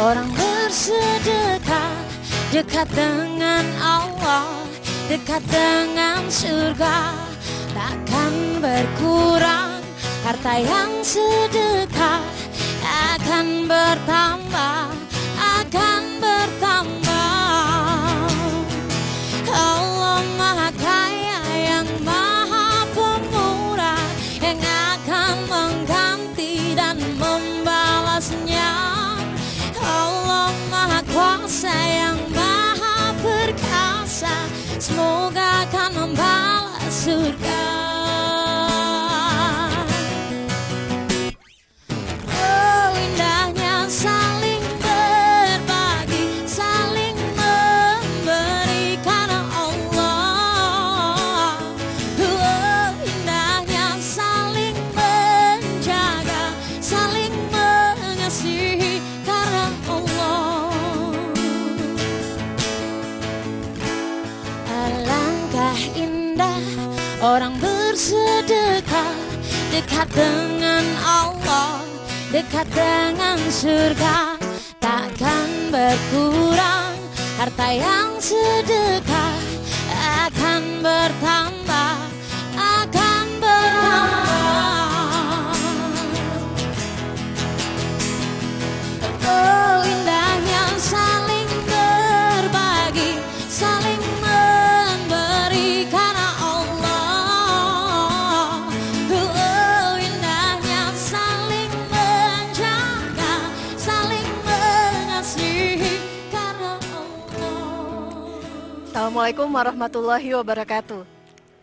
Orang bersedekah dekat dengan Allah, dekat dengan surga, takkan berkurang. Harta yang sedekah akan bertambah, akan bertambah. Allah Maha Kaya yang Maha Pemurah, yang akan mengganti dan membalasnya. Allah Maha Kuasa yang Maha Perkasa, semoga akan membalas surga. Oh, indahnya saling berbagi, saling memberi karena Allah. Oh, indahnya saling menjaga, saling mengasihi karena Allah. Alangkah indah orang bersedekah dekat dengan Allah, dekat dengan surga, takkan berkurang. Harta yang sedekah akan bertambah, akan bertambah. Oh, indahnya saling berbagi, saling memberi karena Allah. Oh, indahnya saling menjaga, saling mengasihi karena Allah. Assalamualaikum warahmatullahi wabarakatuh.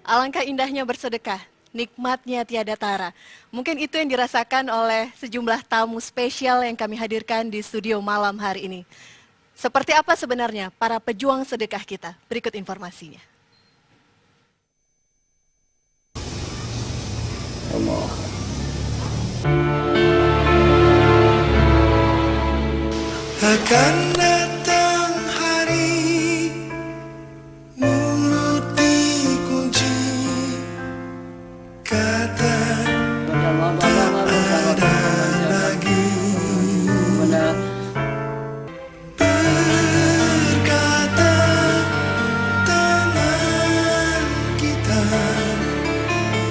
Alangkah indahnya bersedekah, nikmatnya tiada tara. Mungkin itu yang dirasakan oleh sejumlah tamu spesial yang kami hadirkan di studio malam hari ini. Seperti apa sebenarnya para pejuang sedekah kita? Berikut informasinya. Akan datang hari mulut dikunci, kata ada lagi, berkata tangan kita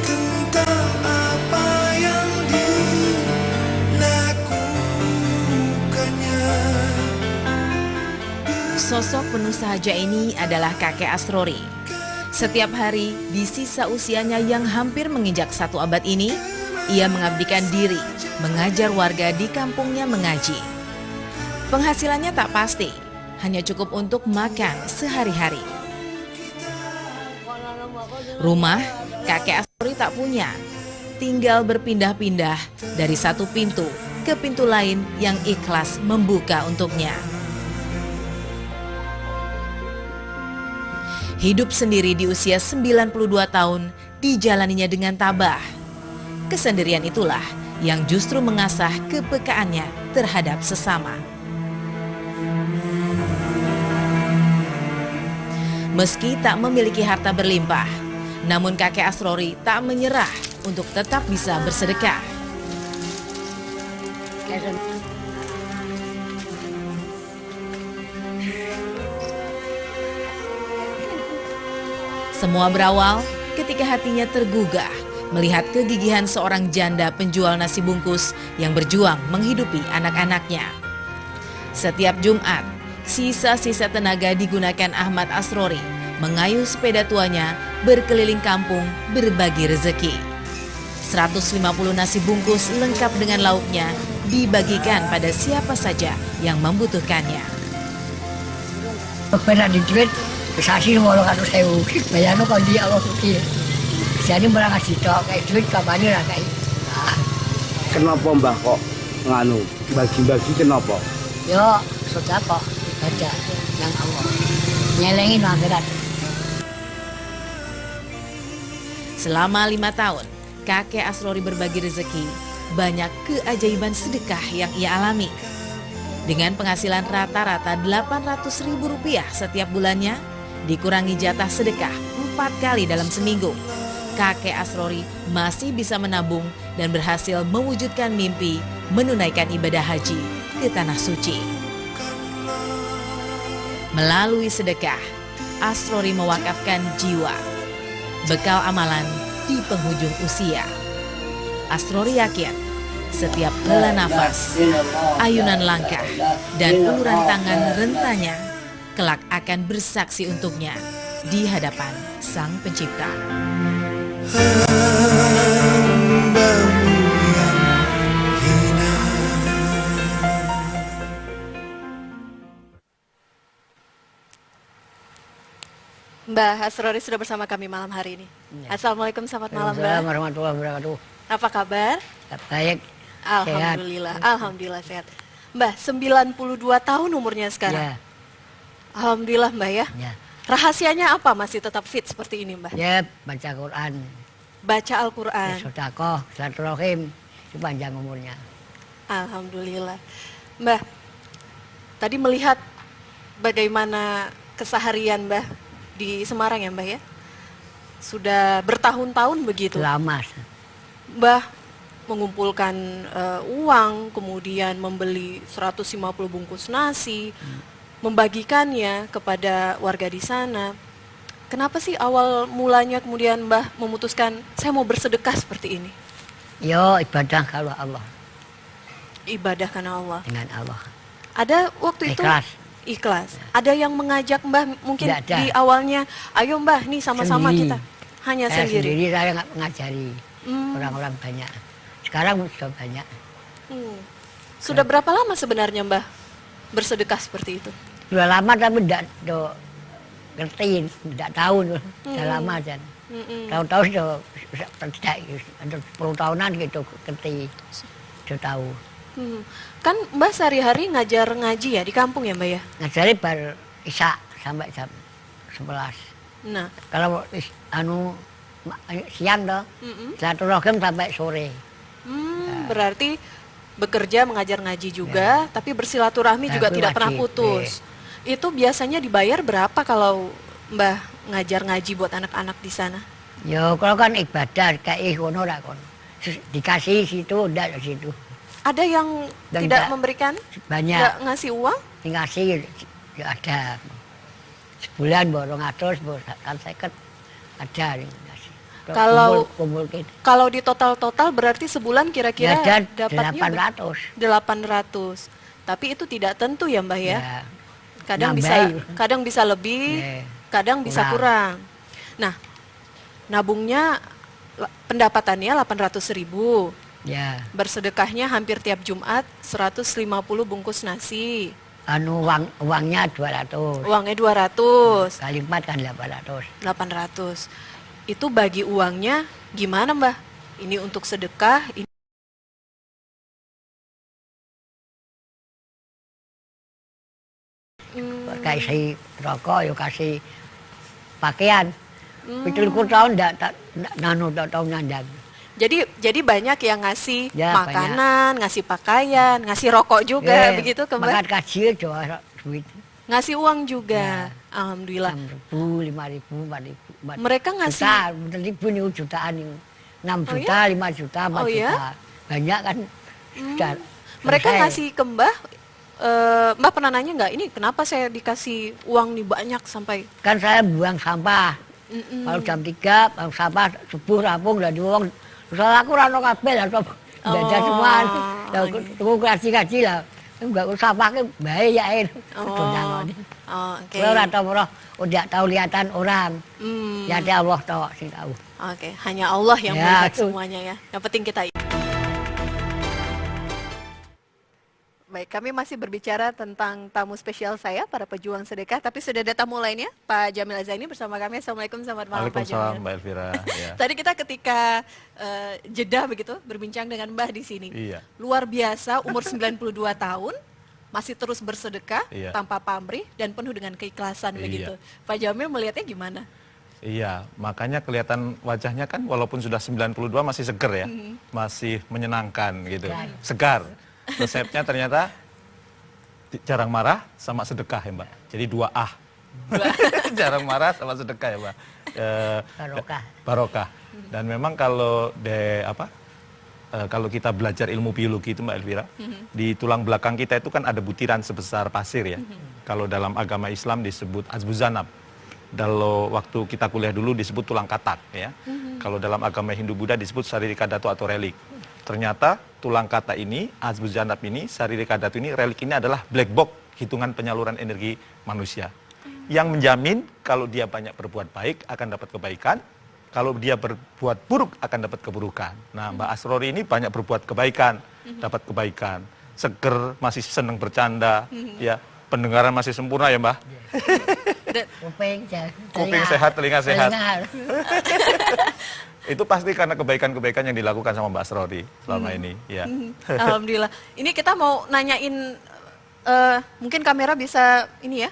tentang apa yang dilakukannya. Sosok penuh sahaja ini adalah kakek Asrori. Setiap hari di sisa usianya yang hampir menginjak 1 abad ini, ia mengabdikan diri, mengajar warga di kampungnya mengaji. Penghasilannya tak pasti, hanya cukup untuk makan sehari-hari. Rumah kakek Asrori tak punya, tinggal berpindah-pindah dari satu pintu ke pintu lain yang ikhlas membuka untuknya. Hidup sendiri di usia 92 tahun dijalaninya dengan tabah. Kesendirian itulah yang justru mengasah kepekaannya terhadap sesama. Meski tak memiliki harta berlimpah, namun kakek Asrori tak menyerah untuk tetap bisa bersedekah. Semua berawal ketika hatinya tergugah melihat kegigihan seorang janda penjual nasi bungkus yang berjuang menghidupi anak-anaknya. Setiap Jumat, sisa-sisa tenaga digunakan Ahmad Asrori mengayuh sepeda tuanya berkeliling kampung berbagi rezeki. 150 nasi bungkus lengkap dengan lauknya dibagikan pada siapa saja yang membutuhkannya. Pernah di duit, sasi 800.000, bayarnya kalau dia Allah suki. Jadi mereka ngasih tau, kayak duit kapannya lah kayak. Kenapa mbah kok nganu, bagi-bagi kenapa? Yo, sedekah ibadah yang Allah. Nyelengin akhirat. Selama 5 tahun, kakek Asrori berbagi rezeki, banyak keajaiban sedekah yang ia alami. Dengan penghasilan rata-rata Rp800.000 setiap bulannya, dikurangi jatah sedekah 4 kali dalam seminggu, kakek Asrori masih bisa menabung dan berhasil mewujudkan mimpi menunaikan ibadah haji ke Tanah Suci. Melalui sedekah, Asrori mewakafkan jiwa, bekal amalan di penghujung usia. Asrori yakin setiap hela nafas, ayunan langkah, dan uluran tangan rentanya kelak akan bersaksi untuknya di hadapan Sang Pencipta. Hambamu yang hina. Mbah Asrori sudah bersama kami malam hari ini. Assalamualaikum, selamat malam Mbah. Assalamualaikum warahmatullahi wabarakatuh. Apa kabar? Baik. Alhamdulillah, alhamdulillah sehat. Mbah, 92 tahun umurnya sekarang. Ya, Alhamdulillah Mbah ya. ya. Rahasianya apa masih tetap fit seperti ini Mbah? Ya, baca Quran, Baca Al-Quran. sedekah, silaturahim, itu panjang umurnya. Alhamdulillah. Mbah, tadi melihat bagaimana keseharian Mbah di Semarang ya Mbah ya? Sudah bertahun-tahun begitu. Lama. Mbah mengumpulkan uang, kemudian membeli 150 bungkus nasi, membagikannya kepada warga di sana. Kenapa sih awal mulanya kemudian Mbah memutuskan saya mau bersedekah seperti ini? Yo, ibadah kalau Allah, Ibadah karena Allah. dengan Allah. Ada waktu itu Ikhlas. ikhlas. Ada yang mengajak Mbah mungkin Tidak ada. di awalnya, ayo Mbah nih sama-sama Sendiri. kita. Hanya Saya sendiri. saya nggak mengajari Hmm. orang-orang banyak. Sekarang sudah banyak. Hmm. Sudah berapa lama sebenarnya Mbah bersedekah seperti itu? Sudah lama tapi tidak ngerti, tidak tahu. Sudah lama kan. Tahu-tahu sudah tidak, ada 10 tahunan gitu ngerti. Sudah tahu. Kan Mbah sehari-hari ngajar ngaji ya di kampung ya Mbah ya? Ngajari bar Isya sampai jam 11. Nah, Kalau siang toh, silaturahim sampai sore. berarti bekerja mengajar ngaji juga, tapi bersilaturahmi juga Itu tidak pernah wajib, putus. Itu biasanya dibayar berapa kalau Mbah ngajar ngaji buat anak-anak di sana? Yo, kalau kan ibadah kayak ngono lah kon. Dikasih situ, udah di situ. Ada yang Dan tidak enggak memberikan, banyak. nggak ngasih uang? Dikasih ya ada. Sebulan borong atus, kan seket ada dikasih. Kalau- kumpul gitu. Kalau di total-total berarti sebulan kira-kira Ya, ada dapatnya 800. 800. Tapi itu tidak tentu ya Mbah ya? Ya. Kadang bisa lebih, Ya. kadang bisa kurang. Nah, nabungnya pendapatannya 800.000, Ya, bersedekahnya hampir tiap Jumat 150 bungkus nasi, uangnya 200. uangnya 200, Kali 4 kan 800. 800. Itu bagi uangnya gimana Mbah? Ini untuk sedekah, ini Kasih rokok, yuk kasih pakaian. Pitulku tahun ndak tahu nyandang. jadi banyak yang ngasih Ya, makanan, ngasih pakaian, ngasih rokok juga begitu ke Mbah? Makan kaji jual duit. Ngasih uang juga. Alhamdulillah. 6.000, 5.000, 4.000. Mereka ngasih Juta, 1.000 nih jutaan nih. 6 Oh juta, ya? 5 juta, 4 Oh ya? juta. Banyak kan. Sudah mereka selesai. ngasih ke Mbah, Mbah pernah nanya nggak, ini kenapa saya dikasih uang nih banyak sampai Kan saya buang sampah. Kalau jam 3 buang sampah, subuh rampung dan diwong. Terus aku rano kabel lah, beda semua. Lah aku kaji lah. Enggak usah pakai baik ya air. Oke. Kalau ora tahu udah tahu lihatan orang. Hmm, Ya ada Allah tahu sing tahu. oke, hanya Allah yang Ya, melihat itu. semuanya ya. Yang penting kita. Baik, kami masih berbicara tentang tamu spesial saya, para pejuang sedekah, tapi sudah ada tamu lainnya, Pak Jamil Azaini bersama kami. Assalamualaikum, selamat malam Pak Waalaikumsalam Jamil. Mbak Elvira. Ya. Tadi kita ketika jeda begitu berbincang dengan Mbah di sini. Iya. Luar biasa, umur 92 tahun, masih terus bersedekah Iya. tanpa pamrih dan penuh dengan keikhlasan Iya. begitu. Pak Jamil melihatnya gimana? Iya, makanya kelihatan wajahnya kan walaupun sudah 92 masih seger ya. Masih menyenangkan gitu. Segar. Resepnya ternyata jarang marah sama sedekah ya Mbak. Jadi 2A. Jarang marah sama sedekah ya Mbak. Barokah. Barokah. Dan memang kalau kalau kita belajar ilmu biologi itu Mbak Elvira, di tulang belakang kita itu kan ada butiran sebesar pasir ya. Kalau dalam agama Islam disebut azbuzanab. Kalau waktu kita kuliah dulu disebut tulang katak ya. Kalau dalam agama Hindu Buddha disebut saririka dhatu atau relik. Ternyata tulang kata ini, azbuzanab ini, saririka dhatu ini, relik ini adalah black box hitungan penyaluran energi manusia. Yang menjamin kalau dia banyak berbuat baik akan dapat kebaikan, kalau dia berbuat buruk akan dapat keburukan. Nah, Mbak Asrori ini banyak berbuat kebaikan, dapat kebaikan. Seger, masih senang bercanda, ya. Pendengaran masih sempurna ya, Mbak. Kuping sehat, telinga sehat. Itu pasti karena kebaikan-kebaikan yang dilakukan sama Mbak Asrori selama ini, ya. Alhamdulillah. Ini kita mau nanyain, mungkin kamera bisa ini ya.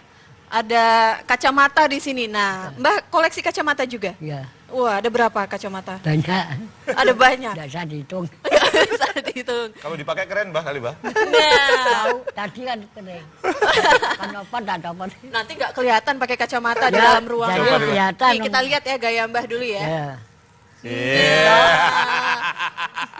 Ada kacamata di sini. Nah, Mbak koleksi kacamata juga? Iya. Wah, ada berapa kacamata? Banyak. Ada banyak. Nggak bisa dihitung. Bisa dihitung. Kalau dipakai keren, Mbak, kali, Mbak. Nah, Tahu, tadi kan kering. Kan apa, nggak dapat. nanti nggak kelihatan pakai kacamata di Ya, dalam ruangan. jadi kelihatan. Nih, kita lihat ya gaya Mbah dulu ya. Ya. Iya.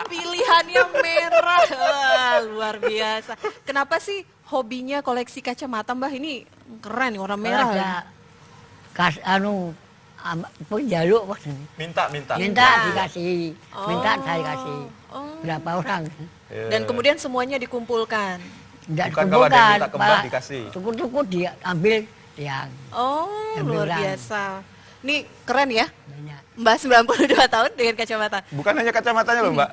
Pilihannya merah. Wah, luar biasa. Kenapa sih hobinya koleksi kacamata Mbah? Ini keren nih, warna merah. Ada penjaluk maksudnya. Minta. Minta dikasih, minta saya kasih. Oh. Berapa orang? Dan kemudian semuanya dikumpulkan. Tidak Bukan kalau ada yang minta kembang Pak. dikasih. Tuku-tuku diambil tiang. Oh, Ambil luar orang. biasa. Ini keren ya, Banyak. Mbak 92 tahun dengan kacamata. Bukan hanya kacamatanya loh, Mbak.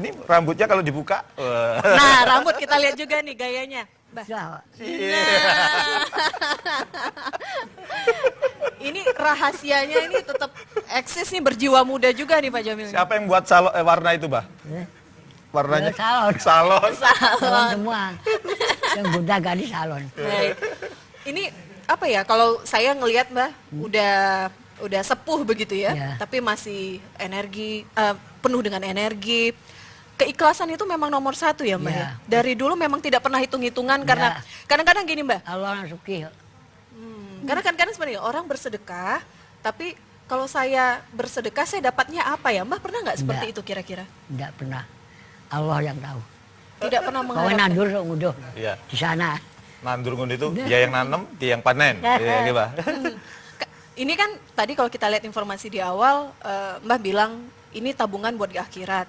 Ini rambutnya kalau dibuka. Nah, rambut kita lihat juga nih gayanya. Mbak. Sudah, Pak. Ini rahasianya ini tetap eksis nih, berjiwa muda juga nih Pak Jamil. Siapa yang buat warna itu, Mbak? Eh, Warnanya? ya, salon. Salon. Salon semua. Yang Bunda gak di salon. Baik. Ini apa ya, kalau saya ngelihat Mbak udah sepuh begitu ya, Ya. tapi masih energi, penuh dengan energi. Keikhlasan itu memang nomor satu ya Mbak. Ya. Ya? Dari dulu memang tidak pernah hitung-hitungan karena kadang-kadang gini Mbak. Allah yang suki. Karena kadang-kadang sebenarnya orang bersedekah, tapi kalau saya bersedekah saya dapatnya apa ya? Mbak pernah nggak seperti Nggak. itu kira-kira? Tidak pernah. Allah yang tahu. Tidak pernah Kau mengharapkan. nandur sok nguduh Iya. di sana. Nandur ngun itu dia yang nanem, dia yang panen. Iya, gitu, Mbak. Ini kan tadi kalau kita lihat informasi di awal, Mbah bilang ini tabungan buat di akhirat.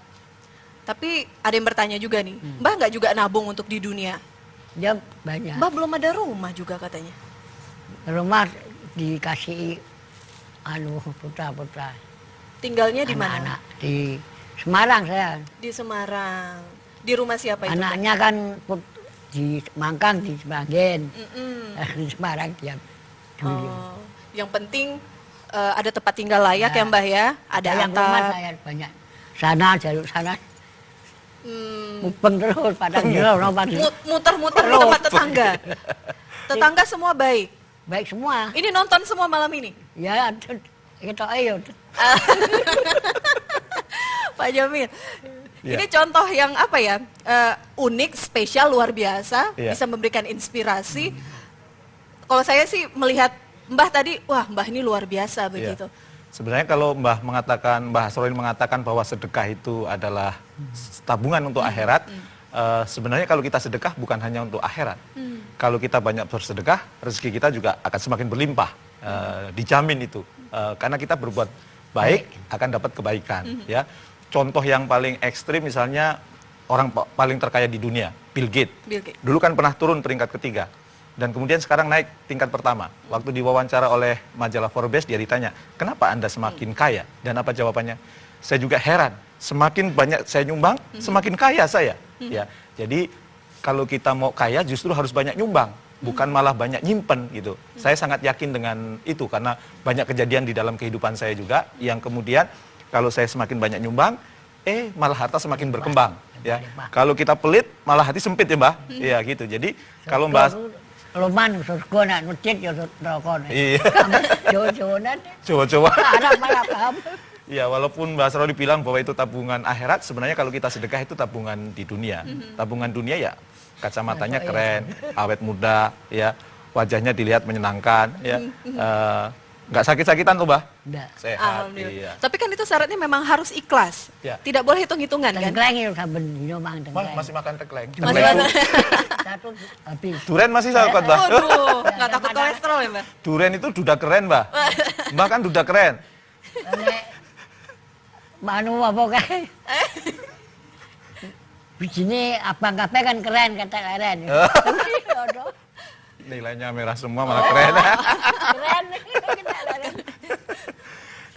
Tapi ada yang bertanya juga nih, Mbah nggak juga nabung untuk di dunia? Dia banyak. Mbah belum ada rumah juga katanya. Rumah dikasih putra-putra. Tinggalnya di mana? Anak-anak di Semarang saya. Di Semarang. Di rumah siapa itu? Mbah? Anaknya kan di Mangkang, di Seragen. Mm-mm. Di Semarang dia dulu. Oh, yang penting ada tempat tinggal layak ya Mbah ya. Ada yang rumah atap. saya banyak. Sana jalur sana. Hmm, Mupeng terus padang jero muter-muter di tempat tetangga. Tetangga semua baik. baik semua. Ini nonton semua malam ini. Ya kita ayo. Pak Jamil. Iya. Ini contoh yang apa ya? Unik, spesial, luar biasa, Iya. bisa memberikan inspirasi. Kalau saya sih melihat Mbah tadi, wah Mbah ini luar biasa begitu. Sebenarnya kalau Mbah Asrori mengatakan bahwa sedekah itu adalah tabungan untuk akhirat, sebenarnya kalau kita sedekah bukan hanya untuk akhirat. Kalau kita banyak bersedekah, rezeki kita juga akan semakin berlimpah, dijamin itu. Karena kita berbuat baik akan dapat kebaikan. Ya, contoh yang paling ekstrim misalnya orang paling terkaya di dunia, Bill Gates. Bill Gates. Dulu kan pernah turun peringkat ketiga. Dan kemudian sekarang naik tingkat pertama. Waktu diwawancara oleh majalah Forbes, dia ditanya, kenapa Anda semakin kaya? Dan apa jawabannya? Saya juga heran, semakin banyak saya nyumbang, semakin kaya saya. Ya, jadi kalau kita mau kaya justru harus banyak nyumbang, bukan malah banyak nyimpen gitu. Saya sangat yakin dengan itu, karena banyak kejadian di dalam kehidupan saya juga, yang kemudian kalau saya semakin banyak nyumbang, malah harta semakin berkembang. Ya, kalau kita pelit, malah hati sempit ya Mbah. Iya gitu. Jadi kalau Mbah Loman surga nak masjid ya neraka. Iya. Jowo-jowonan. Coba-coba. Anak malah paham. Ya, walaupun Mbak Asrori bilang bahwa itu tabungan akhirat, sebenarnya kalau kita sedekah itu tabungan di dunia. Tabungan dunia ya, kacamatanya keren, awet muda, ya, wajahnya dilihat menyenangkan, ya, Nggak sakit-sakitan tuh, Mbah? Nggak. Sehat. Alhamdulillah. Iya. Tapi kan itu syaratnya memang harus ikhlas. Ya. Tidak boleh hitung-hitungan kan? Tengkleng itu saben dino mang Mas, tengkleng. masih makan tekleng. Masih Tekleng makan. itu- Satu habis. Duren masih sahabat, Mbah. Waduh, nggak takut kolesterol ya, Mbak? Duren itu duda keren, Mbah. Mbah kan duda keren. Nek manu apa kae? Bijine abang kabeh kan keren kata keren. Nilainya merah semua malah keren. Keren.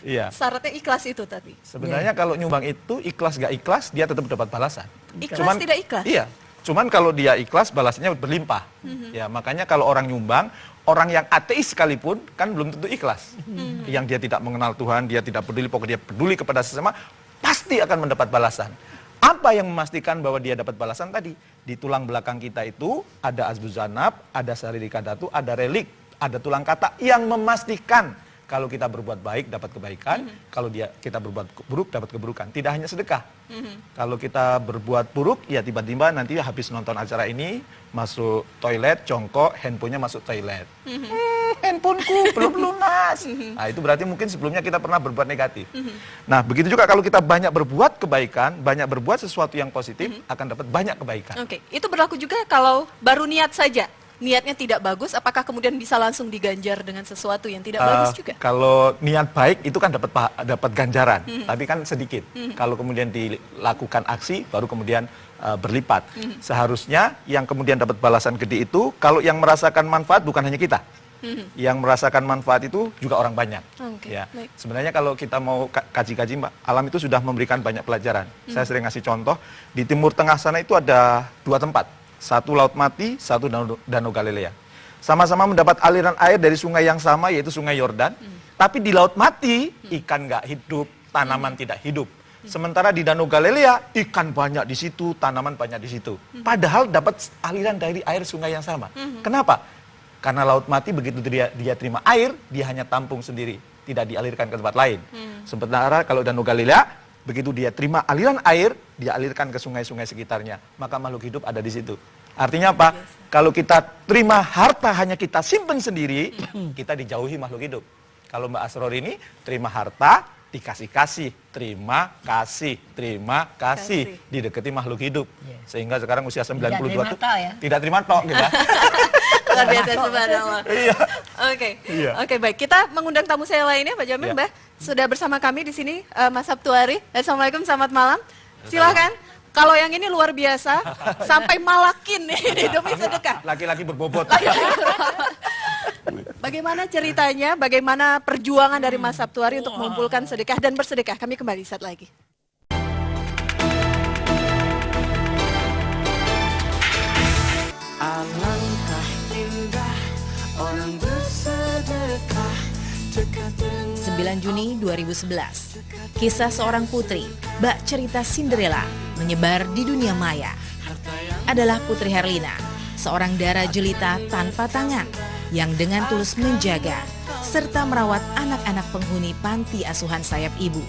Iya. Syaratnya ikhlas itu tadi. Sebenarnya kalau nyumbang itu ikhlas gak ikhlas dia tetap dapat balasan. Ikhlas tidak ikhlas? Iya. Cuman kalau dia ikhlas balasannya berlimpah. Ya, makanya kalau orang nyumbang, orang yang ateis sekalipun kan belum tentu ikhlas. Yang dia tidak mengenal Tuhan, dia tidak peduli, pokoknya dia peduli kepada sesama, pasti akan mendapat balasan. Apa yang memastikan bahwa dia dapat balasan tadi? Di tulang belakang kita itu ada asbuzanab, ada saririka datu, ada relik, ada tulang kata yang memastikan kalau kita berbuat baik dapat kebaikan, kalau kita berbuat buruk dapat keburukan. Tidak hanya sedekah. Kalau kita berbuat buruk, ya tiba-tiba nanti habis nonton acara ini masuk toilet, jongkok, handphonenya masuk toilet. Handphoneku belum lunas. Nah, itu berarti mungkin sebelumnya kita pernah berbuat negatif. Nah, begitu juga kalau kita banyak berbuat kebaikan, banyak berbuat sesuatu yang positif, akan dapat banyak kebaikan. Oke, itu berlaku juga kalau baru niat saja. Niatnya tidak bagus, apakah kemudian bisa langsung diganjar dengan sesuatu yang tidak bagus juga? Kalau niat baik itu kan dapat ganjaran, tapi kan sedikit. Kalau kemudian dilakukan aksi, baru kemudian berlipat. Seharusnya yang kemudian dapat balasan gede itu, kalau yang merasakan manfaat bukan hanya kita. Yang merasakan manfaat itu juga orang banyak. Oke, Ya. baik. Sebenarnya kalau kita mau kaji-kaji, Mbak, alam itu sudah memberikan banyak pelajaran. Saya sering ngasih contoh, di Timur Tengah sana itu ada 2 tempat. Satu Laut Mati, satu Danau Galilea. Sama-sama mendapat aliran air dari sungai yang sama, yaitu Sungai Yordan. Tapi di Laut Mati, ikan nggak hidup, tanaman tidak hidup. Sementara di Danau Galilea, ikan banyak di situ, tanaman banyak di situ. Padahal dapat aliran dari air sungai yang sama. Kenapa? Karena Laut Mati begitu dia terima air, dia hanya tampung sendiri, tidak dialirkan ke tempat lain. Sementara kalau Danau Galilea, begitu dia terima aliran air, dia alirkan ke sungai-sungai sekitarnya. Maka makhluk hidup ada di situ. Artinya apa? Kalau kita terima harta hanya kita simpen sendiri, kita dijauhi makhluk hidup. Kalau Mbak Asror ini terima harta, dikasih-kasih, terima kasih, dideketi makhluk hidup. Sehingga sekarang usia 92 terima tuh tok ya? tidak terima tok gitu. Luar biasa, subhanallah. Iya. Oke, Iya. Oke, baik. Kita mengundang tamu saya lainnya, Pak Jamil, Iya. Mbak. Sudah bersama kami di sini, Mas Sabtuari. Assalamualaikum, selamat malam. Silahkan. Kalau yang ini luar biasa, sampai malakin nih demi sedekah. Laki-laki berbobot. Bagaimana ceritanya, bagaimana perjuangan dari Mas Sabtuari untuk mengumpulkan sedekah dan bersedekah? Kami kembali saat lagi. Alangkah indah orang bersedekah dekat dengan 9 Juni 2011, kisah seorang putri, bak cerita Cinderella, menyebar di dunia maya. Adalah Putri Herlina, seorang dara jelita tanpa tangan, yang dengan tulus menjaga, serta merawat anak-anak penghuni panti asuhan sayap ibu.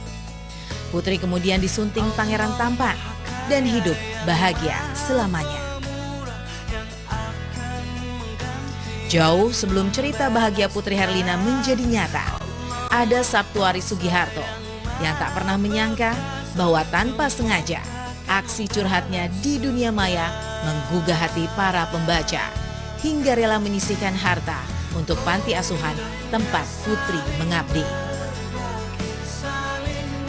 Putri kemudian disunting pangeran tampan, dan hidup bahagia selamanya. Jauh sebelum cerita bahagia Putri Herlina menjadi nyata, ada Sabtuari Sugiharto yang tak pernah menyangka bahwa tanpa sengaja aksi curhatnya di dunia maya menggugah hati para pembaca hingga rela menyisihkan harta untuk panti asuhan tempat Putri mengabdi.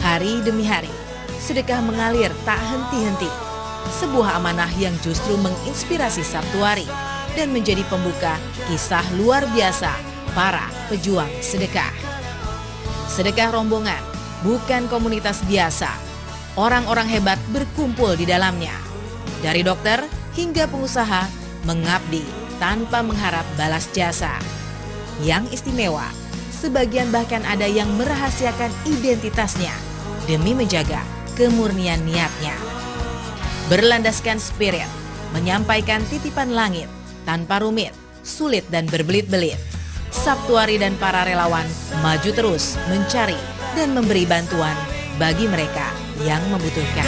Hari demi hari, sedekah mengalir tak henti-henti. Sebuah amanah yang justru menginspirasi Sabtuari dan menjadi pembuka kisah luar biasa para pejuang sedekah. Sedekah rombongan bukan komunitas biasa. Orang-orang hebat berkumpul di dalamnya. Dari dokter hingga pengusaha mengabdi tanpa mengharap balas jasa. Yang istimewa, sebagian bahkan ada yang merahasiakan identitasnya demi menjaga kemurnian niatnya. Berlandaskan spirit, menyampaikan titipan langit tanpa rumit, sulit dan berbelit-belit. Sabtuari dan para relawan maju terus mencari dan memberi bantuan bagi mereka yang membutuhkan.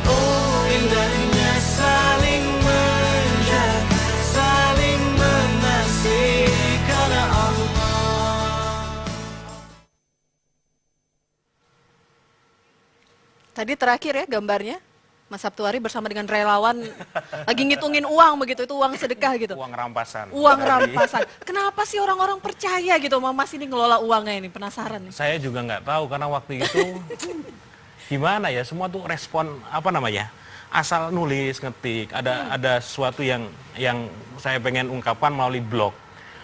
Oh, indahnya saling menjaga, saling mengasihi. Tadi terakhir ya gambarnya, Mas Sabtuari bersama dengan relawan lagi ngitungin uang begitu, itu uang sedekah gitu. Uang rampasan. Uang rampasan. Kenapa sih orang-orang percaya gitu Mas ini ngelola uangnya ini? Penasaran nih. Saya juga nggak tahu karena waktu itu gimana ya, semua tuh respon apa namanya, asal nulis ngetik, ada sesuatu yang saya pengen ungkapkan melalui blog.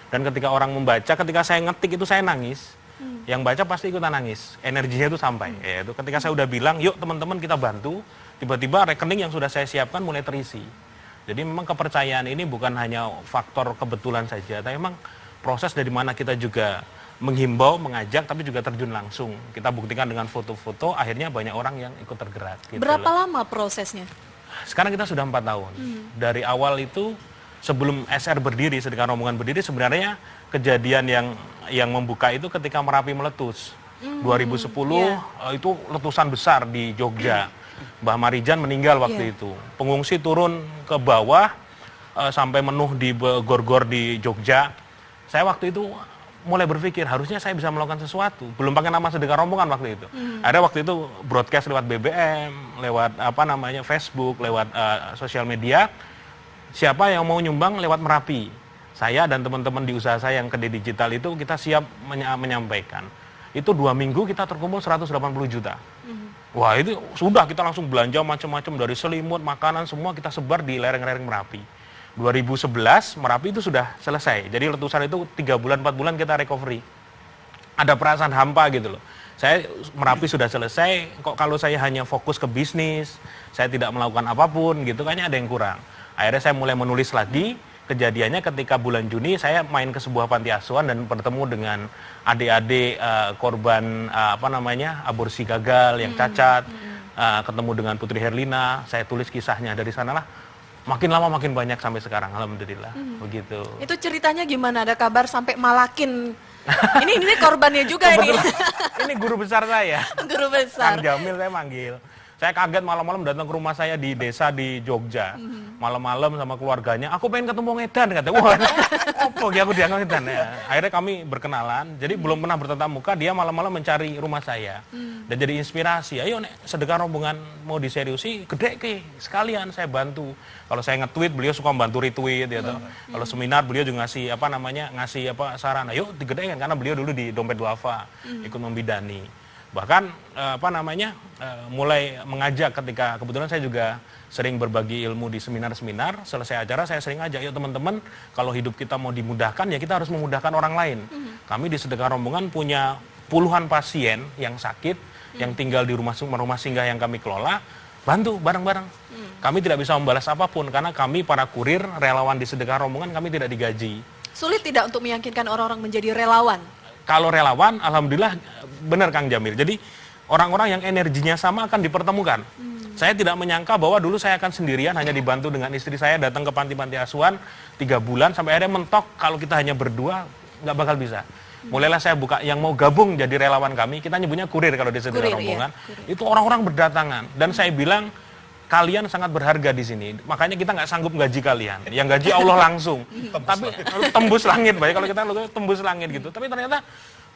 Dan ketika orang membaca, ketika saya ngetik itu saya nangis. Yang baca pasti ikutan nangis, energinya itu sampai. Ya, itu ketika saya udah bilang, yuk teman-teman kita bantu, tiba-tiba rekening yang sudah saya siapkan mulai terisi. Jadi memang kepercayaan ini bukan hanya faktor kebetulan saja, tapi memang proses dari mana kita juga menghimbau, mengajak, tapi juga terjun langsung. Kita buktikan dengan foto-foto, akhirnya banyak orang yang ikut tergerak. Gitu Berapa loh. lama prosesnya? Sekarang kita sudah 4 tahun. Dari awal itu, sebelum SR berdiri, Sedekah Rombongan berdiri, sebenarnya kejadian yang membuka itu ketika Merapi meletus. 2010 itu letusan besar di Jogja. Mbah Marijan meninggal waktu itu. Pengungsi turun ke bawah sampai menuh di gor-gor di Jogja. Saya waktu itu mulai berpikir harusnya saya bisa melakukan sesuatu. Belum pakai nama Sedekah Rombongan waktu itu. Ada waktu itu broadcast lewat BBM, lewat Facebook, lewat sosial media. Siapa yang mau nyumbang lewat Merapi? Saya dan teman-teman di usaha saya yang Kedai Digital itu kita siap menyampaikan. Itu 2 minggu kita terkumpul 180 juta. Wah itu sudah kita langsung belanja macam-macam dari selimut, makanan semua kita sebar di lereng-lereng Merapi. 2011 Merapi itu sudah selesai. Jadi letusan itu 3 bulan 4 bulan kita recovery. Ada perasaan hampa gitu loh. Saya Merapi sudah selesai, kok kalau saya hanya fokus ke bisnis, saya tidak melakukan apapun gitu, kayaknya ada yang kurang. Akhirnya saya mulai menulis lagi. Kejadiannya ketika bulan Juni saya main ke sebuah panti asuhan dan bertemu dengan adik-adik korban aborsi gagal yang cacat, ketemu dengan Putri Herlina, saya tulis kisahnya, dari sanalah makin lama makin banyak sampai sekarang, alhamdulillah. Begitu. Itu ceritanya gimana? Ada kabar sampai malakin. ini korbannya juga ini. Ini guru besar saya. Guru besar. Kang Jamil saya manggil. Saya kaget malam-malam datang ke rumah saya di desa di Jogja. Malam-malam sama keluarganya, aku pengen ketemu Ngedan, katanya. Wah, opo ya aku dianggap Ngedan ya. Akhirnya kami berkenalan, jadi belum pernah bertatap muka, dia malam-malam mencari rumah saya. Dan jadi inspirasi, ayo nek Sedekah Rombongan mau diseriusi, gede ke, sekalian saya bantu. Kalau saya nge-tweet, beliau suka bantu retweet ya toh. Kalau seminar beliau juga ngasih saran, ayo digedekan, karena beliau dulu di Dompet Duafa, ikut membidani. Bahkan mulai mengajak ketika kebetulan saya juga sering berbagi ilmu di seminar-seminar, selesai acara saya sering ajak, yuk teman-teman, kalau hidup kita mau dimudahkan ya kita harus memudahkan orang lain. Kami di Sedekah Rombongan punya puluhan pasien yang sakit, yang tinggal di rumah singgah yang kami kelola, bantu bareng-bareng. Kami tidak bisa membalas apapun karena kami para kurir, relawan di Sedekah Rombongan, kami tidak digaji. Sulit tidak untuk meyakinkan orang-orang menjadi relawan? Kalau relawan, alhamdulillah benar Kang Jamil. Jadi orang-orang yang energinya sama akan dipertemukan. Saya tidak menyangka bahwa dulu saya akan sendirian, hanya dibantu dengan istri saya datang ke panti-panti asuhan 3 bulan, sampai akhirnya mentok kalau kita hanya berdua nggak bakal bisa. Mulailah saya buka yang mau gabung jadi relawan kami, kita nyebutnya kurir kalau di Sedekah Rombongan. Iya, itu orang-orang berdatangan dan saya bilang kalian sangat berharga di sini, makanya kita nggak sanggup gaji kalian, yang gaji Allah langsung. Tapi tembus langit, baik kalau kita tembus langit gitu. Tapi ternyata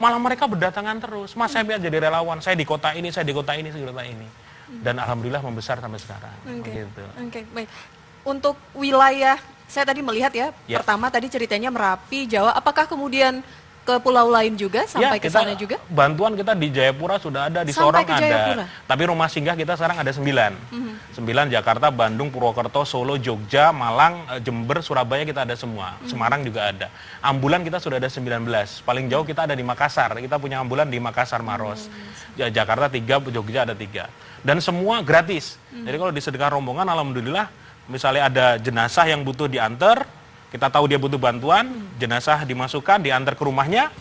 malah mereka berdatangan terus. Mas saya biar jadi relawan, saya di kota ini, saya di kota ini, saya di kota ini. Dan alhamdulillah membesar sampai sekarang. Oke, baik. Untuk wilayah, saya tadi melihat ya, pertama tadi ceritanya Merapi, Jawa. Apakah kemudian ke pulau lain juga, sampai ke sana juga? Bantuan kita di Jayapura sudah ada, di Sampai Sorong ada. Tapi rumah singgah kita sekarang ada 9. 9 Jakarta, Bandung, Purwokerto, Solo, Jogja, Malang, Jember, Surabaya kita ada semua. Semarang juga ada. Ambulan kita sudah ada 19. Paling jauh kita ada di Makassar. Kita punya ambulan di Makassar, Maros. Jakarta 3, Jogja ada 3. Dan semua gratis. Jadi kalau di Sedekah Rombongan, alhamdulillah, misalnya ada jenazah yang butuh diantar, kita tahu dia butuh bantuan, jenazah dimasukkan, diantar ke rumahnya,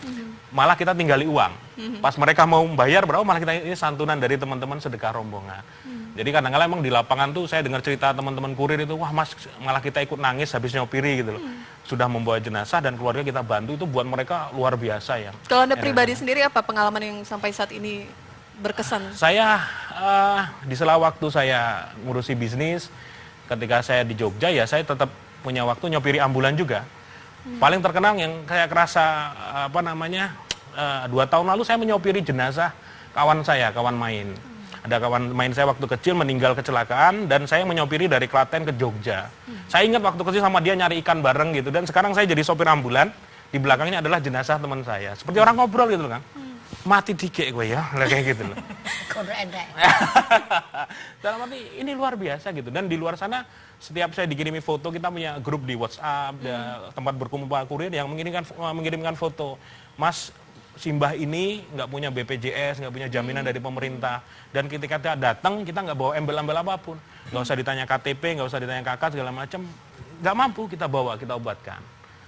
malah kita tinggali uang. Pas mereka mau membayar berapa, malah kita ini santunan dari teman-teman Sedekah Rombongan. Jadi kadang-kadang emang di lapangan tuh saya dengar cerita teman-teman kurir itu, wah mas, malah kita ikut nangis habis nyopiri gitu loh. Sudah membawa jenazah dan keluarga kita bantu, itu buat mereka luar biasa ya. Kalau Anda pribadi sendiri apa pengalaman yang sampai saat ini berkesan? Saya di sela waktu saya ngurusi bisnis, ketika saya di Jogja ya saya tetap punya waktu nyopiri ambulan juga. Paling terkenang yang saya kerasa 2 tahun lalu saya menyopiri jenazah kawan saya, kawan main. Ada kawan main saya waktu kecil meninggal kecelakaan dan saya menyopiri dari Klaten ke Jogja. Saya ingat waktu kecil sama dia nyari ikan bareng gitu dan sekarang saya jadi sopir ambulan. Di belakangnya adalah jenazah teman saya. Seperti orang ngobrol gitu loh, Kang. Mati dikit gue ya, kayak gitu loh. Dalam arti ini luar biasa gitu. Dan di luar sana setiap saya dikirimi foto, kita punya grup di WhatsApp, tempat berkumpul kurir yang mengirimkan foto. Mas, Simbah ini nggak punya BPJS, nggak punya jaminan dari pemerintah. Dan ketika kita datang, kita nggak bawa embel-embel apapun. Nggak usah ditanya KTP, nggak usah ditanya kakak, segala macam. Nggak mampu kita bawa, kita obatkan.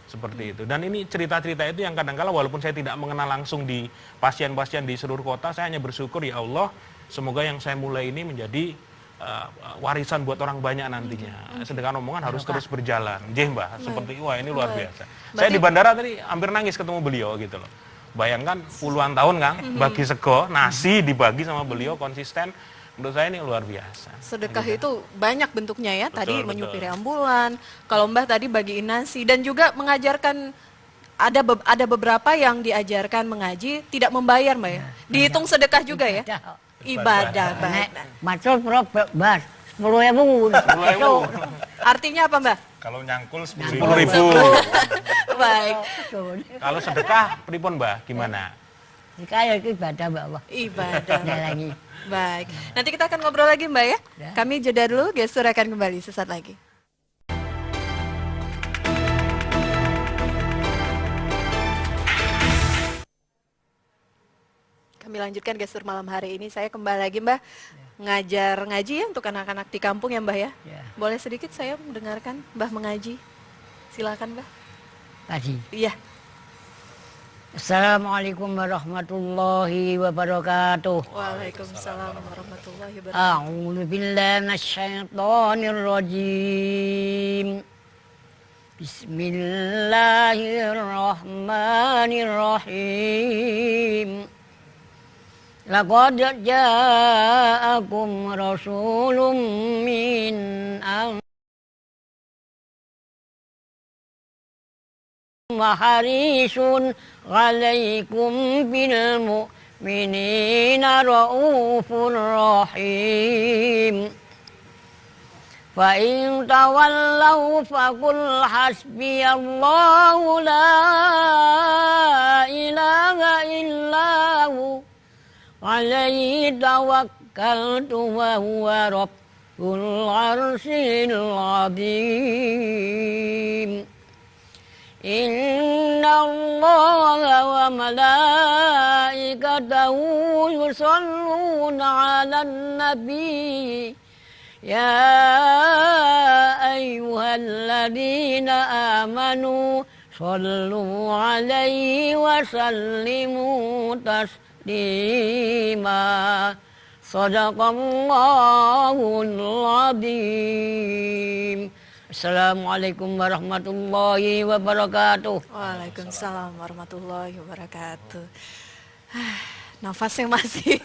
Seperti itu. Dan ini cerita-cerita itu yang kadang-kala walaupun saya tidak mengenal langsung di pasien-pasien di seluruh kota, saya hanya bersyukur ya Allah, semoga yang saya mulai ini menjadi warisan buat orang banyak nantinya. Sedangkan omongan harus terus berjalan. Jeh, Mbak, seperti wah ini luar biasa. Saya di bandara tadi hampir nangis ketemu beliau gitu loh. Bayangkan puluhan tahun, Kang, bagi sego, nasi dibagi sama beliau konsisten. Menurut saya ini luar biasa. Sedekah itu banyak bentuknya ya. Betul, Tadi betul. menyupiri ambulan, kalau Mbah tadi bagiin nasi dan juga mengajarkan ada beberapa yang diajarkan mengaji tidak membayar, Mbak ya. Dihitung sedekah juga ya. Ibadah, baik. Macul pro bas 10.000. Artinya apa, Mbah? Kalau nyangkul 10.000. Baik. Kalau sedekah pripun, Mbak? Gimana? Kayak ibadah bawah. Ibadah. Ada lagi. Baik. Nanti kita akan ngobrol lagi, Mbak ya. Ya. Kami jeda dulu, gestur akan kembali sesaat lagi. Kami lanjutkan gestur malam hari ini. Saya kembali lagi, Mbah, ngajar ngaji ya untuk anak-anak di kampung ya, Mbah ya. Ya. Boleh sedikit saya mendengarkan Mbah mengaji? Silakan, Mbah. Tadi. Iya. Assalamualaikum warahmatullahi wabarakatuh. Waalaikumsalam warahmatullahi wabarakatuh. A'udzu billahi minasyaitonir rajim. Bismillahirrahmanirrahim. Laqad ja'akum rasulun min harisun 'alaikum bil mu'minina raufur rahim. Fa in tawallaw faqul hasbiyallahu la ilaha illahu 'alaihi tawakkaltu wa huwa rabbul 'arsyil 'azim. Inna Allaha wa malaikatahu yusalluna 'alan nabi. Ya ayyuhalladzina amanu sallu 'alaihi wa sallimu taslima. Shadaqallahul 'adzim. Assalamualaikum warahmatullahi wabarakatuh. Waalaikumsalam warahmatullahi wabarakatuh. Nafasnya masih.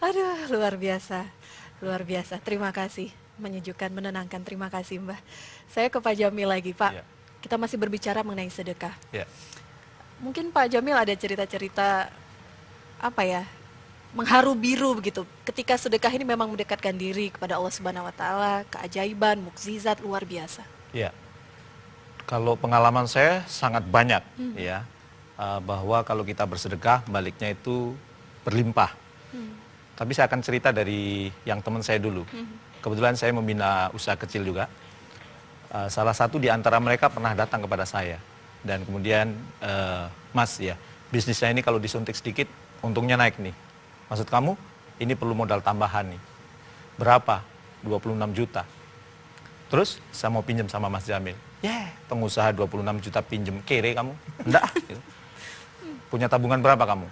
Aduh, luar biasa. Luar biasa. Terima kasih. Menyejukkan, menenangkan. Terima kasih, Mbah. Saya ke Pak Jamil lagi, Pak. Ya. Kita masih berbicara mengenai sedekah. Ya. Mungkin Pak Jamil ada cerita-cerita apa ya? Mengharu biru begitu. Ketika sedekah ini memang mendekatkan diri kepada Allah Subhanahu wa taala, keajaiban, mukjizat luar biasa. Ya, kalau pengalaman saya sangat banyak ya, bahwa kalau kita bersedekah baliknya itu berlimpah. Tapi saya akan cerita dari yang teman saya dulu. Kebetulan saya membina usaha kecil juga. Salah satu di antara mereka pernah datang kepada saya dan kemudian Mas ya, bisnis saya ini kalau disuntik sedikit untungnya naik nih. Maksud kamu ini perlu modal tambahan nih. Berapa? 26 juta. Terus saya mau pinjam sama Mas Jamil. Pengusaha 26 juta pinjam, kere kamu? Enggak. Gitu. Punya tabungan berapa kamu?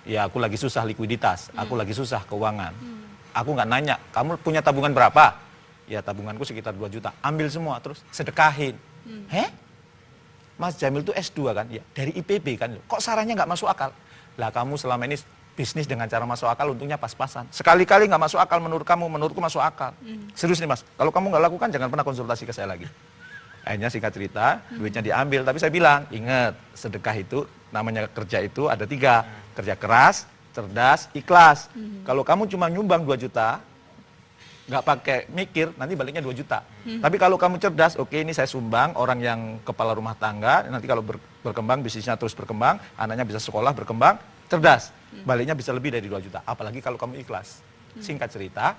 Ya aku lagi susah likuiditas, aku lagi susah keuangan. Aku nggak nanya, kamu punya tabungan berapa? Ya tabunganku sekitar 2 juta. Ambil semua terus sedekahin. Mas Jamil tuh S2 kan? Ya dari IPB kan. Kok sarannya nggak masuk akal? Lah kamu selama ini bisnis dengan cara masuk akal untungnya pas-pasan. Sekali-kali nggak masuk akal menurut kamu, menurutku masuk akal. Serius nih Mas, kalau kamu nggak lakukan jangan pernah konsultasi ke saya lagi. Akhirnya singkat cerita, duitnya diambil. Tapi saya bilang, ingat sedekah itu namanya kerja itu ada 3. Kerja keras, cerdas, ikhlas. Kalau kamu cuma nyumbang 2 juta, nggak pakai mikir, nanti baliknya 2 juta. Tapi kalau kamu cerdas, oke ini saya sumbang, orang yang kepala rumah tangga, nanti kalau berkembang, bisnisnya terus berkembang, anaknya bisa sekolah, berkembang, cerdas. Baliknya bisa lebih dari 2 juta. Apalagi kalau kamu ikhlas. Singkat cerita,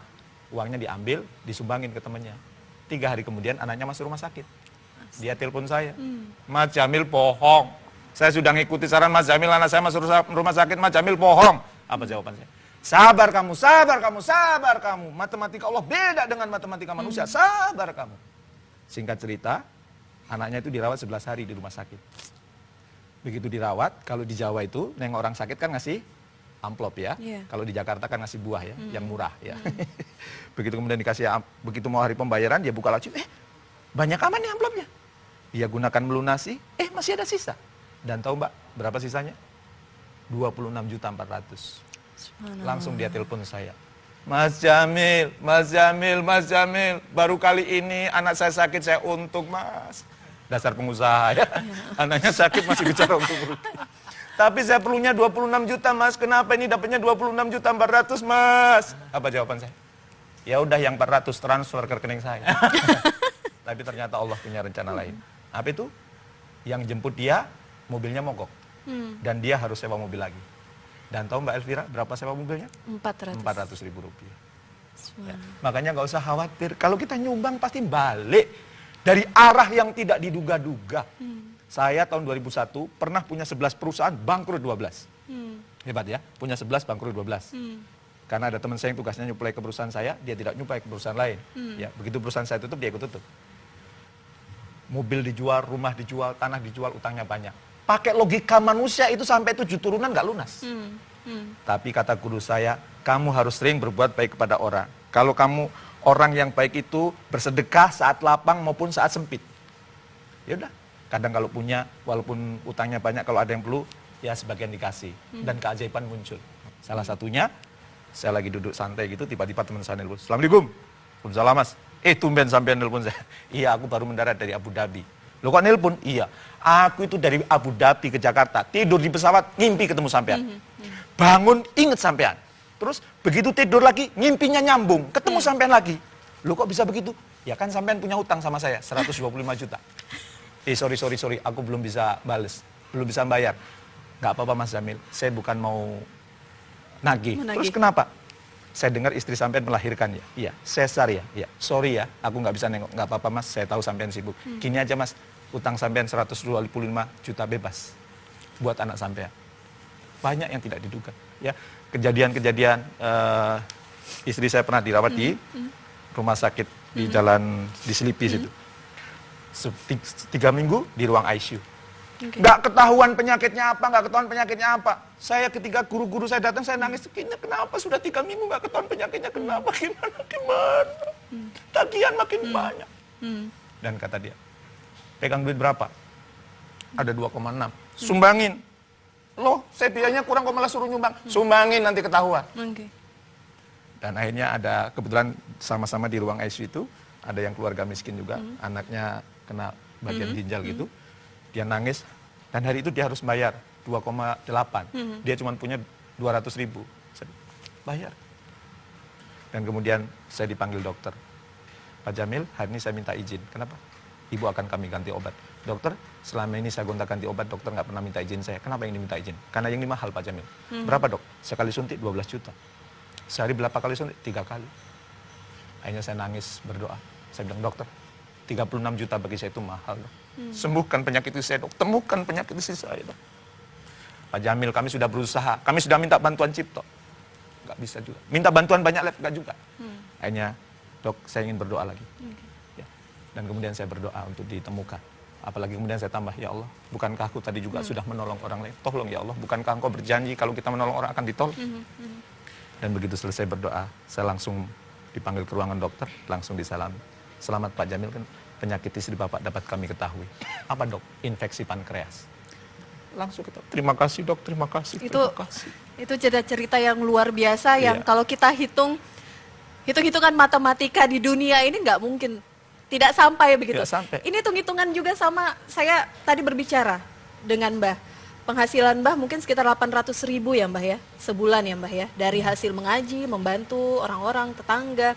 uangnya diambil, disumbangin ke temannya. 3 hari kemudian anaknya masuk rumah sakit. Dia telepon saya, Mas Jamil bohong. Saya sudah ngikuti saran Mas Jamil, anak saya masuk rumah sakit, Mas Jamil bohong. Apa jawaban saya? Sabar kamu, sabar kamu, sabar kamu. Matematika Allah beda dengan matematika manusia. Sabar kamu. Singkat cerita, anaknya itu dirawat 11 hari di rumah sakit. Begitu dirawat, kalau di Jawa itu, neng orang sakit kan ngasih amplop ya. Kalau di Jakarta kan ngasih buah ya, yang murah ya. Begitu kemudian dikasih, begitu mau hari pembayaran, dia buka laci, banyak aman nih amplopnya. Dia gunakan melunasi, masih ada sisa. Dan tahu Mbak, berapa sisanya? 26.400.000. Langsung dia telepon saya. Mas Jamil, Mas Jamil, Mas Jamil, baru kali ini anak saya sakit, saya untung Mas. Dasar pengusaha ya. Anaknya sakit masih bicara untung. Tapi saya perlunya 26 juta Mas, kenapa ini dapatnya 26.400.000 Mas? Apa jawaban saya? Ya udah yang 400 transfer ke rekening saya. Tapi ternyata Allah punya rencana lain. Apa itu? Yang jemput dia, mobilnya mogok. Dan dia harus sewa mobil lagi. Dan tahu Mbak Elvira berapa sewa mobilnya? 400.000 rupiah. Ya. Makanya nggak usah khawatir. Kalau kita nyumbang pasti balik dari arah yang tidak diduga-duga. Saya tahun 2001 pernah punya 11 perusahaan, bangkrut 12. Hebat ya, punya 11 bangkrut 12. Karena ada teman saya yang tugasnya nyuplai ke perusahaan saya, dia tidak nyuplai ke perusahaan lain. Ya, begitu perusahaan saya tutup, dia ikut tutup. Mobil dijual, rumah dijual, tanah dijual, utangnya banyak. Pakai logika manusia itu sampai 7 turunan nggak lunas. Tapi kata guru saya, kamu harus sering berbuat baik kepada orang. Kalau kamu orang yang baik itu bersedekah saat lapang maupun saat sempit. Ya udah, kadang kalau punya, walaupun utangnya banyak, kalau ada yang perlu, ya sebagian dikasih. Dan keajaiban muncul. Salah satunya, saya lagi duduk santai gitu, tiba-tiba teman saya nelpon, Assalamualaikum. Waalaikumsalam Mas. Tumben sampean nelpon saya. Iya, aku baru mendarat dari Abu Dhabi. Lo kok nelpon? Iya. Aku itu dari Abu Dhabi ke Jakarta, tidur di pesawat, ngimpi ketemu sampean. Bangun, inget sampean. Terus begitu tidur lagi, ngimpinya nyambung, ketemu sampean lagi. Lo kok bisa begitu? Ya kan sampean punya utang sama saya, 125 juta. Sorry, aku belum bisa bales, belum bisa bayar. Gak apa-apa Mas Jamil, saya bukan mau nagih. Terus kenapa? Saya dengar istri sampean melahirkan ya. Iya, sesar ya. Iya, sorry ya, aku nggak bisa nengok. Nggak apa-apa Mas, saya tahu sampean sibuk. Gini aja Mas, utang sampean 125 juta bebas buat anak sampean. Banyak yang tidak diduga. Ya, kejadian-kejadian istri saya pernah dirawat di rumah sakit di jalan di Selipi situ. 3 minggu di ruang ICU. Nggak ketahuan penyakitnya apa. Saya ketika guru-guru saya datang, saya nangis. Kenapa sudah 3 minggu nggak ketahuan penyakitnya? Kenapa? Gimana? Tagihan makin banyak. Dan kata dia, pegang duit berapa? Ada 2,6. Sumbangin. Loh, saya biayanya kurang kok malah suruh nyumbang. Sumbangin nanti ketahuan. Dan akhirnya ada, kebetulan sama-sama di ruang ICU itu, ada yang keluarga miskin juga, anaknya kena bagian ginjal gitu. Dia nangis, dan hari itu dia harus bayar 2,8. Dia cuma punya 200.000. Bayar. Dan kemudian saya dipanggil dokter. Pak Jamil, hari ini saya minta izin. Kenapa? Ibu akan kami ganti obat. Dokter, selama ini saya gonta-ganti obat, dokter nggak pernah minta izin saya. Kenapa yang diminta izin? Karena yang ini mahal Pak Jamil. Berapa dok? Sekali suntik 12 juta. Sehari berapa kali suntik? 3 kali. Akhirnya saya nangis berdoa. Saya bilang, dokter, 36 juta bagi saya itu mahal dok. Sembuhkan penyakit istri saya dok. Temukan penyakit istri saya dok. Pak Jamil, kami sudah berusaha. Kami sudah minta bantuan Cipto. Nggak bisa juga. Minta bantuan banyak lab, nggak juga. Akhirnya, dok, saya ingin berdoa lagi. Ya. Dan kemudian saya berdoa untuk ditemukan. Apalagi kemudian saya tambah, ya Allah, bukankah aku tadi juga sudah menolong orang lain? Tolong ya Allah, bukankah engkau berjanji kalau kita menolong orang akan ditolong? Dan begitu selesai berdoa, saya langsung dipanggil ke ruangan dokter, langsung disalami. Selamat Pak Jamil, kan penyakit istri Bapak dapat kami ketahui. Apa dok? Infeksi pankreas. Langsung kita, terima kasih dok, terima kasih. Itu cerita yang luar biasa yang kalau kita hitung-hitungan matematika di dunia ini nggak mungkin. Tidak sampai begitu. Tidak sampai. Ini hitung-hitungan juga sama saya tadi berbicara dengan Mbah. penghasilan Mbah mungkin sekitar 800.000 ya Mbah ya, sebulan ya Mbah ya, dari hasil mengaji, membantu orang-orang, tetangga.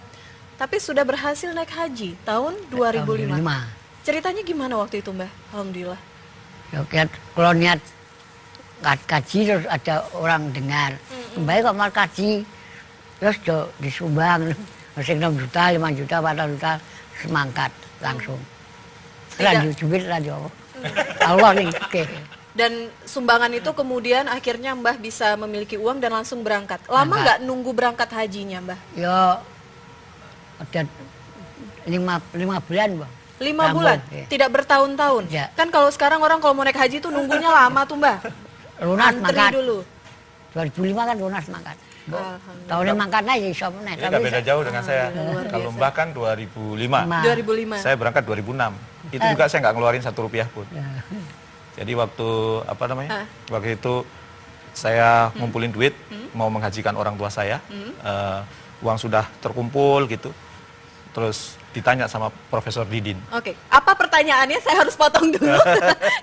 Tapi sudah berhasil naik haji tahun 2005. Ceritanya gimana waktu itu Mbah? Alhamdulillah. Ya, kalau niat kaji terus ada orang dengar. Baik kok mau kaji, terus disumbang. Masih 6 juta, 5 juta, 4 juta, semangkat langsung. Lanjut duit, lanjut Allah nih. Oke. Dan sumbangan itu kemudian akhirnya Mbah bisa memiliki uang dan langsung berangkat. Lama nggak nunggu berangkat hajinya Mbah? Ya ada 5 bulan Bang. 5 bulan? Ya. Tidak bertahun-tahun? Ya. Kan kalau sekarang orang kalau mau naik haji tuh nunggunya lama tuh Mbah. Lunas Antri mangkat. dulu. 2005 kan lunas mangkat. Alhamdulillah. Tahunnya mangkat aja bisa naik. Ini nggak beda jauh dengan saya. Kalau Mbah kan 2005. 2005. Saya berangkat 2006. Itu juga saya nggak ngeluarin 1 rupiah pun. Jadi waktu apa namanya? Waktu itu saya ngumpulin duit mau menghajikan orang tua saya. Uang sudah terkumpul gitu. Terus ditanya sama Profesor Didin. Oke, apa pertanyaannya? Saya harus potong dulu.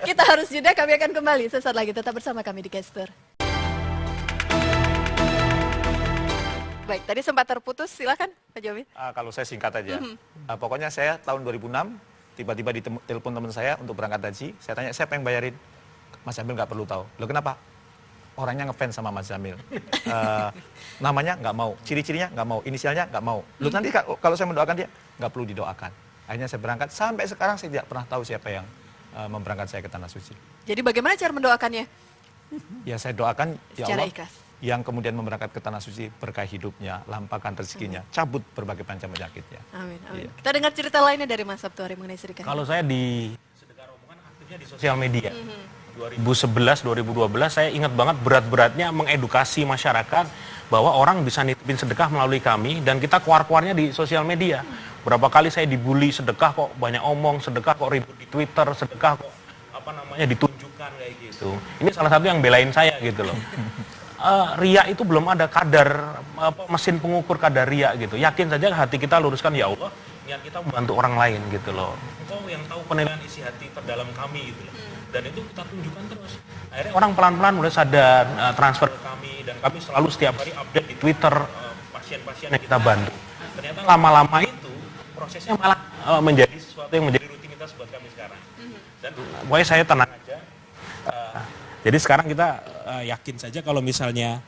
Kita harus jeda, kami akan kembali sesaat lagi. Tetap bersama kami di Caster. Baik, tadi sempat terputus, silakan Pak Jamil. Kalau saya singkat aja. Pokoknya saya tahun 2006 tiba-tiba ditelepon teman saya untuk berangkat haji. Saya tanya, siapa yang bayarin? Mas Jamil nggak perlu tahu. Loh kenapa? Orangnya ngefans sama Mas Jamil. Namanya nggak mau, ciri-cirinya nggak mau, inisialnya nggak mau. Loh nanti kalau saya mendoakan dia, nggak perlu didoakan. Akhirnya saya berangkat, sampai sekarang saya tidak pernah tahu siapa yang memberangkat saya ke Tanah Suci. Jadi bagaimana cara mendoakannya? Ya saya doakan, ya Secara Allah, ikhlas. yang kemudian memberangkat ke Tanah Suci, berkah hidupnya, lampahkan rezekinya, cabut berbagai macam penyakitnya. Amin, amin. Iya. Kita dengar cerita lainnya dari Mas Sabtuari mengenai sedekah. Kalau saya di sedekah rombongan aktifnya di sosial media. 2011, 2012 saya ingat banget berat-beratnya mengedukasi masyarakat bahwa orang bisa nitipin sedekah melalui kami dan kita keluar-keluarnya di sosial media. Berapa kali saya dibully sedekah kok banyak omong, sedekah kok ribut di Twitter, sedekah kok apa namanya ditunjukkan kayak gitu. Ini salah satu yang belain saya gitu loh. Ria itu belum ada kadar mesin pengukur kadar ria gitu. Yakin saja hati kita luruskan, ya Allah, niat kita membantu orang lain gitu loh. Engkau yang tahu penilaian isi hati terdalam kami gitu loh. Dan itu kita tunjukkan terus. Akhirnya orang pelan-pelan mulai sadar, transfer ke kami, dan kami selalu setiap hari update di Twitter pasien-pasien yang kita bantu. Ternyata lama-lama itu prosesnya malah menjadi sesuatu yang menjadi rutinitas buat kami sekarang. Dan pokoknya saya tenang aja. Jadi sekarang kita yakin saja kalau misalnya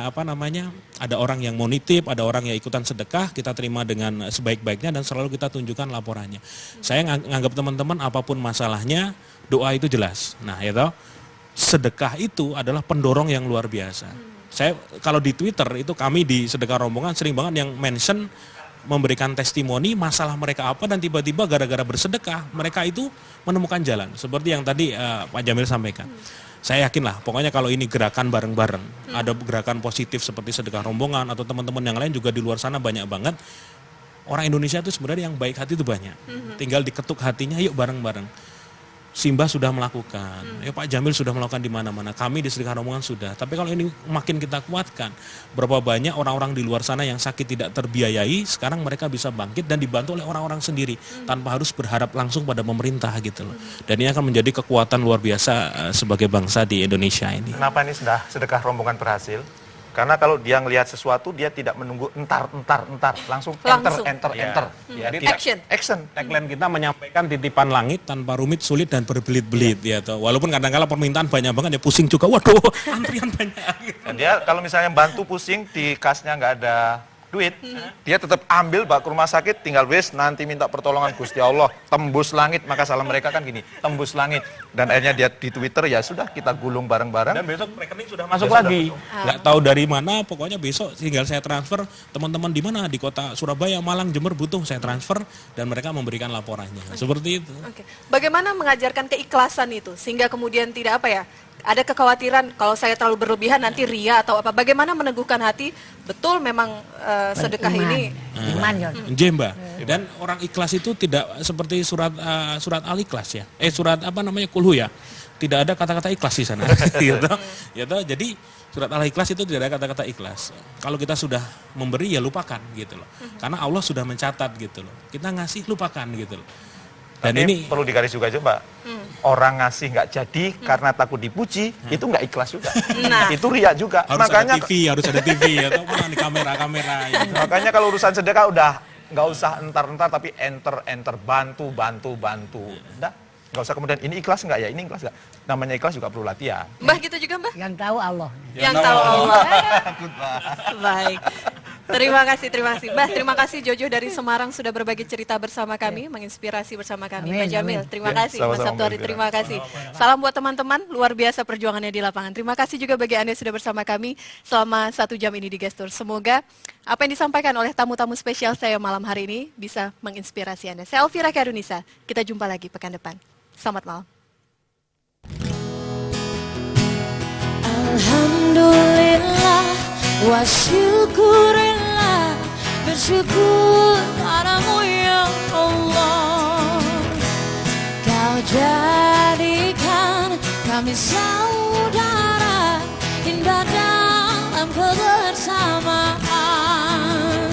apa namanya, ada orang yang mau nitip, ada orang yang ikutan sedekah, kita terima dengan sebaik-baiknya dan selalu kita tunjukkan laporannya. Saya nganggap teman-teman apapun masalahnya, doa itu jelas. Nah, ya toh, sedekah itu adalah pendorong yang luar biasa. Saya kalau di Twitter itu kami di sedekah rombongan sering banget yang mention memberikan testimoni masalah mereka apa dan tiba-tiba gara-gara bersedekah mereka itu menemukan jalan. Seperti yang tadi Pak Jamil sampaikan. Saya yakin lah, pokoknya kalau ini gerakan bareng-bareng, ada gerakan positif seperti sedekah rombongan atau teman-teman yang lain juga di luar sana banyak banget. Orang Indonesia itu sebenarnya yang baik hati itu banyak. Tinggal diketuk hatinya, yuk bareng-bareng. Simbah sudah melakukan, ya Pak Jamil sudah melakukan di mana-mana, kami di sedekah rombongan sudah. Tapi kalau ini makin kita kuatkan, berapa banyak orang-orang di luar sana yang sakit tidak terbiayai, sekarang mereka bisa bangkit dan dibantu oleh orang-orang sendiri, tanpa harus berharap langsung pada pemerintah gitu loh. Dan ini akan menjadi kekuatan luar biasa sebagai bangsa di Indonesia ini. Kenapa ini sudah sedekah rombongan berhasil? Karena kalau dia ngelihat sesuatu, dia tidak menunggu entar, langsung. enter. Ya, Jadi Action. Tagline kita menyampaikan titipan langit tanpa rumit, sulit dan berbelit-belit ya toh. Walaupun kadang-kala permintaan banyak banget ya pusing juga. Waduh, antrian banyak. Dan dia kalau misalnya bantu pusing di kasnya nggak ada duit, dia tetap ambil bawa ke rumah sakit, tinggal wis nanti minta pertolongan Gusti Allah, tembus langit. Maka salah mereka kan gini, tembus langit. Dan akhirnya dia di Twitter, ya sudah kita gulung bareng-bareng. Dan besok rekening sudah masuk lagi. Nggak tahu dari mana, pokoknya besok tinggal saya transfer, teman-teman di mana, di kota Surabaya, Malang, Jember butuh, saya transfer dan mereka memberikan laporannya. Seperti itu. Oke. Bagaimana mengajarkan keikhlasan itu sehingga kemudian tidak apa ya? Ada kekhawatiran kalau saya terlalu berlebihan nanti ria atau apa. Bagaimana meneguhkan hati betul memang sedekah ini Iman, Jon. Jemba. Dan orang ikhlas itu tidak seperti surat Al-Ikhlas ya. Surat apa namanya, Kulhu ya. Tidak ada kata-kata ikhlas di sana. Gitu. Jadi surat Al-Ikhlas itu tidak ada kata-kata ikhlas. Kalau kita sudah memberi ya lupakan gitu loh. Karena Allah sudah mencatat gitu loh. Kita ngasih lupakan gitu loh. Dan tapi ini perlu digaris juga aja Mbak. orang ngasih nggak jadi karena takut dipuji, itu nggak ikhlas juga. Nah. Itu riak juga. Harus Makanya ada TV atau mana nih kamera-kamera. Gitu. makanya kalau urusan sedekah udah nggak usah entar-entar, tapi enter bantu. Udah, nggak usah kemudian ini ikhlas nggak ya, ini ikhlas nggak. Namanya ikhlas juga perlu latihan. Mbah gitu juga Mbah? Yang tahu Allah. Yang tahu Allah. Baik. Terima kasih. Mbah, terima kasih Jojo dari Semarang sudah berbagi cerita bersama kami, menginspirasi bersama kami. Amin, Pak Jamil, amin. terima Ya, kasih. Mas sama-sama, Sabtuari, Mbak terima kasih. Salam buat teman-teman, luar biasa perjuangannya di lapangan. Terima kasih juga bagi Anda yang sudah bersama kami selama 1 jam ini di Gestur. Semoga apa yang disampaikan oleh tamu-tamu spesial saya malam hari ini bisa menginspirasi Anda. Saya Elvira Karunisa, kita jumpa lagi pekan depan. Selamat malam. Alhamdulillah wa syukurillah, bersyukur padamu ya Allah. Kau jadikan kami saudara, indah dalam kebersamaan.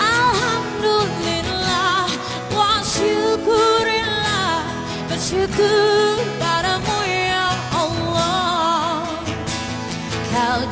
Alhamdulillah wa syukurillah, bersyukur padamu ya Allah. Kau